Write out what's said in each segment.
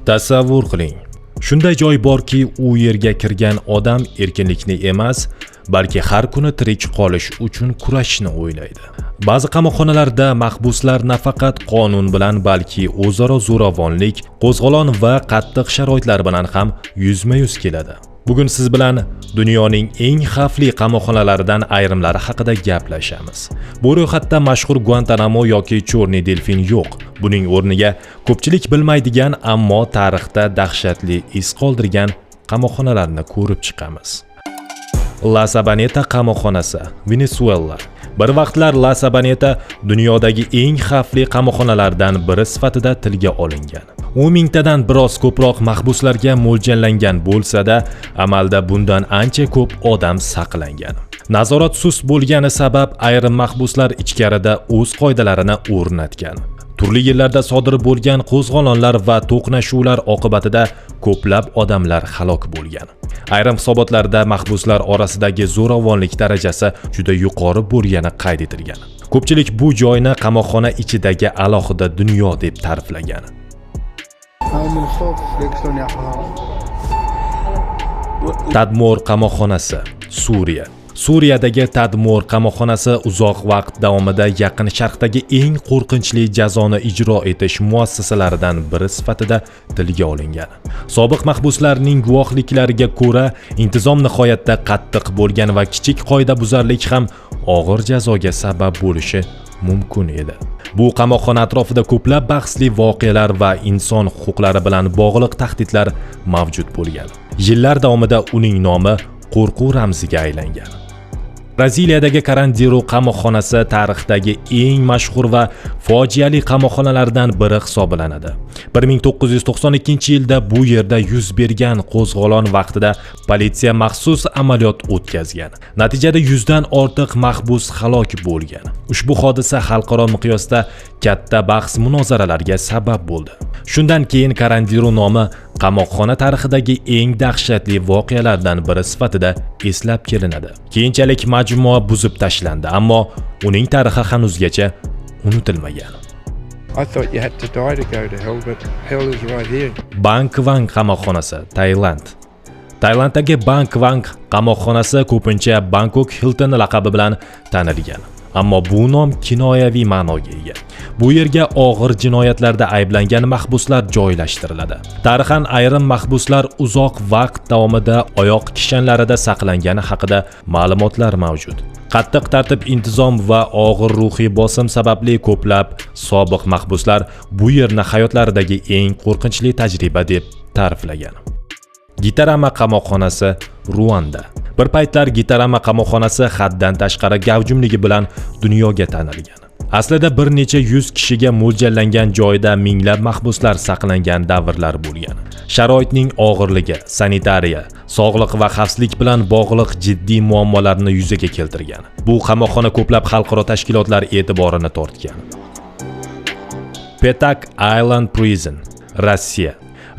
Tasavvur qiling. Shunday joy borki, u yerga kirgan odam erkinlikni emas, balki har kuni tirik qolish uchun kurashishni o'ylaydi. Ba'zi qamoqxonalarda mahbuslar nafaqat qonun bilan, balki o'zaro zo'ravonlik, qo'zg'olon va qattiq sharoitlar bilan ham yuzma-yuz keladi. Bugun siz bilan dunyoning eng xavfli qamoqxonalaridan ayrimlari haqida gaplashamiz. Bu ro'yxatda mashhur Guantanamo yoki Chorniy delfin yo'q. Buning o'rniga ko'pchilik bilmaydigan, ammo tarixda dahshatli iz qoldirgan qamoqxonalarni ko'rib chiqamiz. La Sabaneta qamoqxonasi, Venesuela. Bir vaqtlar La Sabaneta dunyodagi eng xavfli qamoqxonalardan biri sifatida tilga olingan. 10 mingtadan biroz ko'proq mahbuslarga mo'ljallangan bo'lsa-da, amalda bundan ancha ko'p odam saqlangan. Nazorat sust bo'lgani sabab ayrim mahbuslar ichkarida o'z qoidalarini o'rnatgan. Turli yillarda sodir bo'lgan qo'zg'olonlar va to'qnashuvlar oqibatida ko'plab odamlar halok bo'lgan. Ayrim hisobotlarda mahbuslar orasidagi zo'ravonlik darajasi juda yuqori bo'lgani qayd etilgan. Ko'pchilik bu joyni qamoqxona ichidagi alohida dunyo deb ta'riflagan. Tadmor qamoqxonasi, Suriya. Suriyadagi Tadmor qamoqxonasi uzoq vaqt davomida Yaqin Sharqdagi eng qo'rqinchli jazoni ijro etish muassasalaridan biri sifatida tilga olingan. Sobiq mahbuslarning guvohliklariga ko'ra, intizom nihoyatda qattiq bo'lgan va kichik qoidabuzarlik ham og'ir jazoga sabab bo'lishi mumkin edi. Bu qamoqxona atrofida ko'plab bahsli voqealar va inson huquqlari bilan bog'liq tahdidlar mavjud bo'lgan. Yillar davomida uning nomi qo'rquv ramziga aylangan. Braziliyadagi Carandiru qamoqxonasi tarixdagi eng mashhur va fojiali qamoqxonalardan biri hisoblanadi. 1992-yilda bu yerda yuz bergan qo'zg'olon vaqtida politsiya maxsus amaliyot o'tkazgan. Natijada 100 dan ortiq mahbus halok bo'lgan. Ushbu hodisa xalqaro miqyosda katta bahs-munozaralarga sabab bo'ldi. Shundan keyin Carandiru nomi qamoqxona tarixidagi eng dahshatli voqealardan biri sifatida eslab kelinadi. Keyinchalik majmua buzib tashlandi, ammo uning tarixi hanuzgacha unutilmagan. Bang Kwang qamoqxonasi, Tailand. Tailanddagi Bang Kwang qamoqxonasi ko'pincha Bangkok Hilton laqabi bilan tanilgan. Ammo bu nom kinoyaviy ma'noga ega. Bu yerga og'ir jinoyatlarda ayblangan mahbuslar joylashtiriladi. Tarixan ayrim mahbuslar uzoq vaqt davomida oyoq kishanlarida saqlangani haqida ma'lumotlar mavjud. Qattiq tartib, intizom va og'ir ruhiy bosim sababli ko'plab sobiq mahbuslar bu yerni hayotlaridagi eng qo'rqinchli tajriba deb ta'riflagan. Gitarama qamoqxonasi, Ruanda. Bir paytlar Gitarama qamoqxonasi haddan tashqari gavjumligi bilan dunyoga tanilgan. Aslida bir necha 100 kishiga mo'ljallangan joyda minglab mahbuslar saqlangan davrlar bo'lgan. Sharoitning og'irligi, sanitariya, sog'liq va xavfsizlik bilan bog'liq jiddiy muammolarni yuzaga keltirgan. Bu qamoqxona ko'plab xalqaro tashkilotlar e'tiborini tortgan. Petak Island Prison, Rossiya.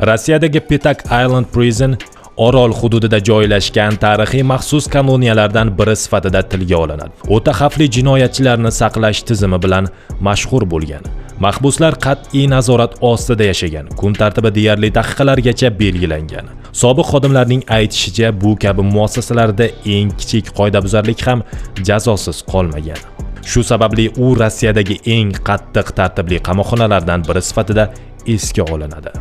Rossiyadagi Petak Island Prison Orol hududida joylashgan tarixiy maxsus koloniyalardan biri sifatida tilga olinadi. O'ta xavfli jinoyatchilarni saqlash tizimi bilan mashhur bo'lgan. Mahbuslar qat'iy nazorat ostida yashagan. Kun tartibi deyarli daqiqalargacha belgilangan. Sobiq xodimlarning aytishicha, bu kabi muassasalarda eng kichik qoidabuzarlik ham jazosiz qolmagan. Shu sababli u Rossiyadagi eng qattiq tartibli qamoqxonalardan biri sifatida esga olinadi.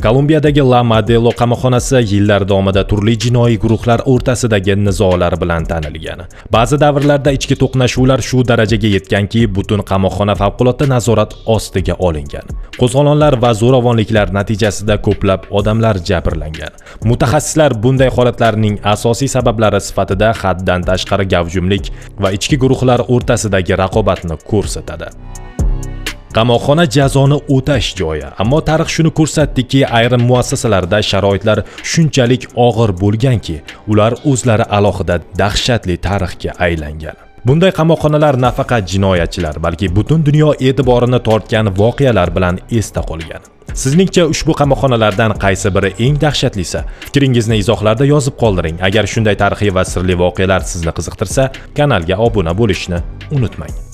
Kolumbiyadagi La Modelo qamoqxonasi yillar davomida turli jinoiy guruhlar o'rtasidagi nizolar bilan tanilgan. Ba'zi davrlarda ichki to'qnashuvlar shu darajaga yetganki, butun qamoqxona favqulodda nazorat ostiga olingan. Qo'zg'olonlar va zo'ravonliklar natijasida ko'plab odamlar jabrlangan. Mutaxassislar bunday holatlarning asosiy sabablari sifatida haddan tashqari gavjumlik va ichki guruhlar o'rtasidagi raqobatni ko'rsatadi. Qamoqxona jazoni o'tash joyi, ammo tarix shuni ko'rsatdiki, ayrim muassasalarda sharoitlar shunchalik og'ir bo'lganki, ular o'zlari alohida dahshatli tarixga aylangan. Bunday qamoqxonalar nafaqat jinoyatchilar, balki butun dunyo e'tiborini tortgan voqealar bilan esda qolgan. Sizningcha ushbu qamoqxonalardan qaysi biri eng dahshatlisi? Fikringizni izohlarda yozib qoldiring. Agar shunday tarixiy va sirli voqealar sizni qiziqtirsa, kanalga obuna bo'lishni unutmang.